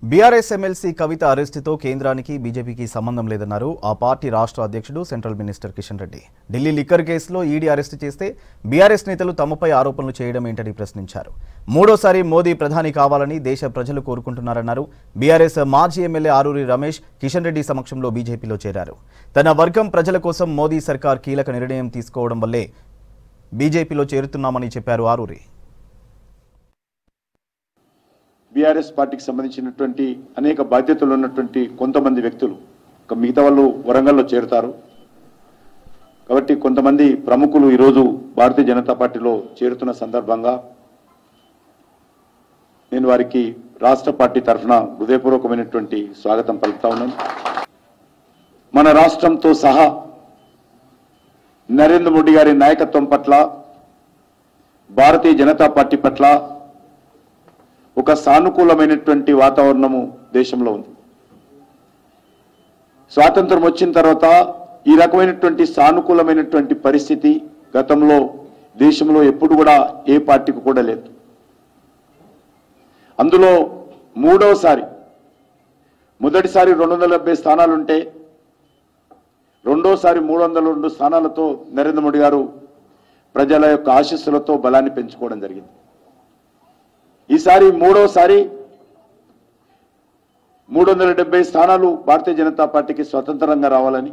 BRS MLC కవిత అరెస్టుతో కేంద్రానికి బీజేపీకి సంబంధం లేదన్నారు ఆ పార్టీ రాష్ట్ర అధ్యక్షుడు central minister Kishan Reddy. Delhi liquor కేసులో ఈడీ అరెస్టు చేస్తే బీఆర్ఎస్ నేతలు తమపై ఆరోపణలు చేయడం ఏంటని ప్రశ్నించారు. మూడోసారి మోదీ ప్రధాని కావాలని దేశ ప్రజలు కోరుకుంటున్నారన్నారు. బీఆర్ఎస్ మాజీ ఎమ్మెల్యే ఆరూరి రమేష్ కిషన్ రెడ్డి సమక్షంలో బీజేపీలో చేరారు. తన వర్గం ప్రజల కోసం మోదీ సర్కార్ కీలక నిర్ణయం తీసుకోవడం వల్లే బీజేపీలో చేరుతున్నామని చెప్పారు ఆరూరి. బీఆర్ఎస్ పార్టీకి సంబంధించినటువంటి అనేక బాధ్యతలు ఉన్నటువంటి కొంతమంది వ్యక్తులు మిగతా వాళ్ళు వరంగల్లో చేరుతారు. కాబట్టి కొంతమంది ప్రముఖులు ఈరోజు భారతీయ జనతా పార్టీలో చేరుతున్న సందర్భంగా నేను వారికి రాష్ట్ర పార్టీ తరఫున హృదయపూర్వకమైనటువంటి స్వాగతం పలుకుతా ఉన్నాను. మన రాష్ట్రంతో సహా నరేంద్ర మోడీ గారి నాయకత్వం పట్ల, భారతీయ జనతా పార్టీ పట్ల ఒక సానుకూలమైనటువంటి వాతావరణము దేశంలో ఉంది. స్వాతంత్రం వచ్చిన తర్వాత ఈ రకమైనటువంటి సానుకూలమైనటువంటి పరిస్థితి గతంలో దేశంలో ఎప్పుడు కూడా ఏ పార్టీకి కూడా లేదు. అందులో మొదటిసారి 270 స్థానాలుంటే రెండోసారి 302 స్థానాలతో నరేంద్ర మోడీ గారు ప్రజల యొక్క ఆశీస్సులతో బలాన్ని పెంచుకోవడం జరిగింది. ఈసారి మూడోసారి 370 స్థానాలు భారతీయ జనతా పార్టీకి స్వతంత్రంగా రావాలని,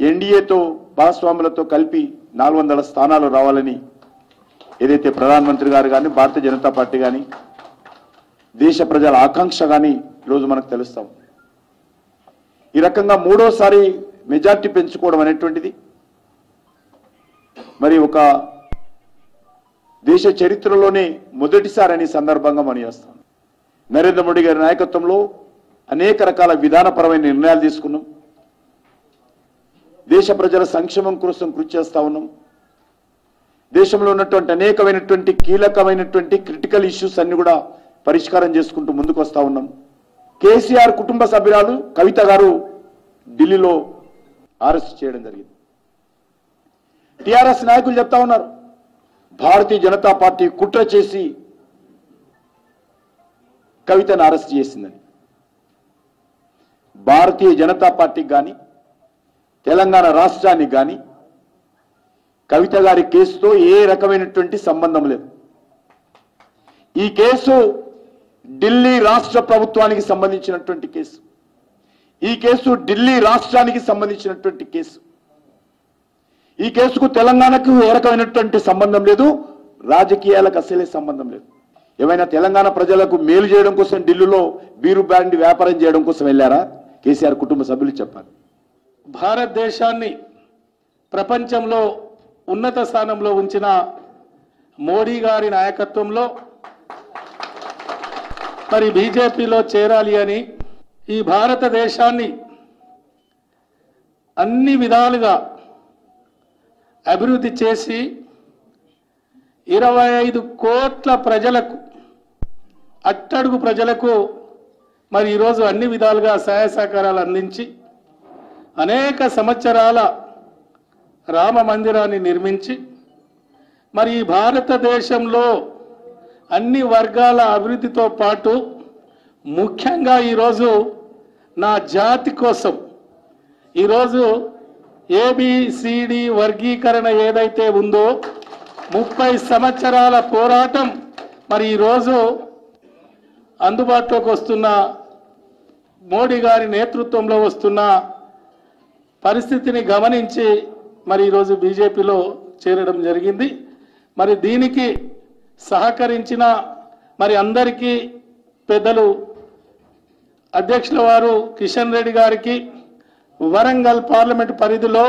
ఎన్డీఏతో భాగస్వాములతో కలిపి 400 స్థానాలు రావాలని ఏదైతే ప్రధానమంత్రి గారు కానీ, భారతీయ జనతా పార్టీ కానీ, దేశ ప్రజల ఆకాంక్ష కానీ ఈరోజు మనకు తెలుస్తాం. ఈ రకంగా మూడోసారి మెజార్టీ పెంచుకోవడం అనేటువంటిది మరి ఒక దేశ చరిత్రలోనే మొదటిసారి సందర్భంగా మనం చేస్తాం. నరేంద్ర మోడీ గారి నాయకత్వంలో అనేక రకాల విధానపరమైన నిర్ణయాలు తీసుకున్నాం. దేశ ప్రజల సంక్షేమం కోసం కృషి చేస్తా ఉన్నాం. దేశంలో ఉన్నటువంటి అనేకమైనటువంటి కీలకమైనటువంటి క్రిటికల్ ఇష్యూస్ అన్ని కూడా పరిష్కారం చేసుకుంటూ ముందుకు వస్తా ఉన్నాం. కేసీఆర్ కుటుంబ సభ్యురాలు కవిత గారు ఢిల్లీలో అరెస్ట్ చేయడం జరిగింది. టీఆర్ఎస్ నాయకులు చెప్తా ఉన్నారు, భారతీయ జనతా పార్టీ కుట్ర చేసి కవితను అరెస్ట్ చేసిందని. భారతీయ జనతా పార్టీకి కానీ, తెలంగాణ రాష్ట్రానికి కానీ కవిత గారి కేసుతో ఏ రకమైనటువంటి సంబంధం లేదు. ఈ కేసు ఢిల్లీ రాష్ట్ర ప్రభుత్వానికి సంబంధించినటువంటి కేసు. ఈ కేసు ఢిల్లీ రాష్ట్రానికి సంబంధించినటువంటి కేసు. ఈ కేసుకు తెలంగాణకు ఏ రకమైనటువంటి సంబంధం లేదు, రాజకీయాలకు అసలే సంబంధం లేదు. ఏమైనా తెలంగాణ ప్రజలకు మేలు చేయడం కోసం ఢిల్లీలో బీరు బ్రాండ్ వ్యాపారం చేయడం కోసం వెళ్ళారా కేసీఆర్ కుటుంబ సభ్యులు చెప్పారు. భారతదేశాన్ని ప్రపంచంలో ఉన్నత స్థానంలో ఉంచిన మోడీ గారి నాయకత్వంలో మరి బీజేపీలో చేరాలి అని, ఈ భారతదేశాన్ని అన్ని విధాలుగా అభివృద్ధి చేసి 25 కోట్ల ప్రజలకు, అట్టడుగు ప్రజలకు మరి ఈరోజు అన్ని విధాలుగా సహాయ సహకారాలు అందించి అనేక సంవత్సరాల రామ మందిరాన్ని నిర్మించి మరి ఈ భారతదేశంలో అన్ని వర్గాల అభివృద్ధితో పాటు ముఖ్యంగా ఈరోజు నా జాతి కోసం ఈరోజు ఏబిసిడి వర్గీకరణ ఏదైతే ఉందో 30 సంవత్సరాల పోరాటం మరి ఈరోజు అందుబాటులోకి వస్తున్న మోడీ గారి నేతృత్వంలో వస్తున్న పరిస్థితిని గమనించి మరి ఈరోజు బీజేపీలో చేరడం జరిగింది. మరి దీనికి సహకరించిన మరి అందరికీ పెద్దలు అధ్యక్షుల వారు కిషన్ రెడ్డి గారికి, వరంగల్ పార్లమెంట్ పరిధిలో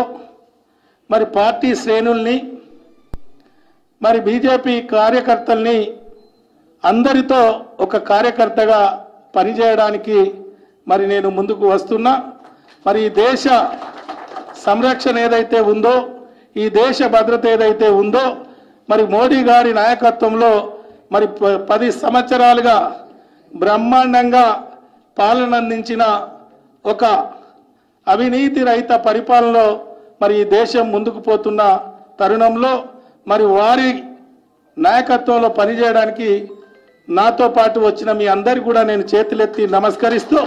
మరి పార్టీ శ్రేణుల్ని, మరి బీజేపీ కార్యకర్తల్ని అందరితో ఒక కార్యకర్తగా పనిచేయడానికి మరి నేను ముందుకు వస్తున్నా. మరి ఈ దేశ సంరక్షణ ఏదైతే ఉందో, ఈ దేశ భద్రత ఏదైతే ఉందో మరి మోడీ గారి నాయకత్వంలో మరి 10 సంవత్సరాలుగా బ్రహ్మాండంగా పాలన అందించిన ఒక అవినీతి రహిత పరిపాలనలో మరి ఈ దేశం ముందుకు పోతున్న తరుణంలో మరి వారి నాయకత్వంలో పనిచేయడానికి నాతో పాటు వచ్చిన మీ అందరికి కూడా నేను చేతులెత్తి నమస్కరిస్తూ